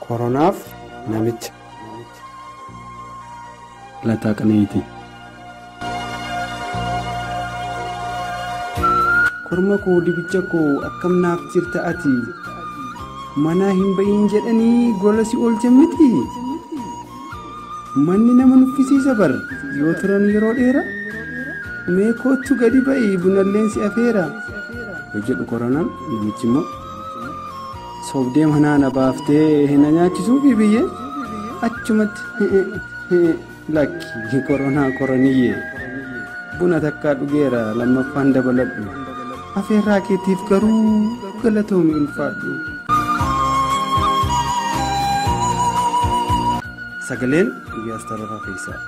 Koronaaf namicha. Lataa Qana'iiti. Korma koo dibicha koo akkam naaf jirta ati manaa hin ba'iin jedhanii gola si oolchan miti. Manni nama nuffisiisa bar yoo turan yeroo dheeraa mee kootu gadi ba'ii bunalleen si afeera yoo jedhu koronaan namichi immoo soobdee manaa na baaftee hin nyaachisuufi biyyee achumatti lakki koronaa koroniyyee buna takkaa dhugeera lammaffaan dabaladhu afeerraa keetiif garuu galatoomi ulfaadhu. Sagaleen Iyyaas Tarafaa Fe'iisaa.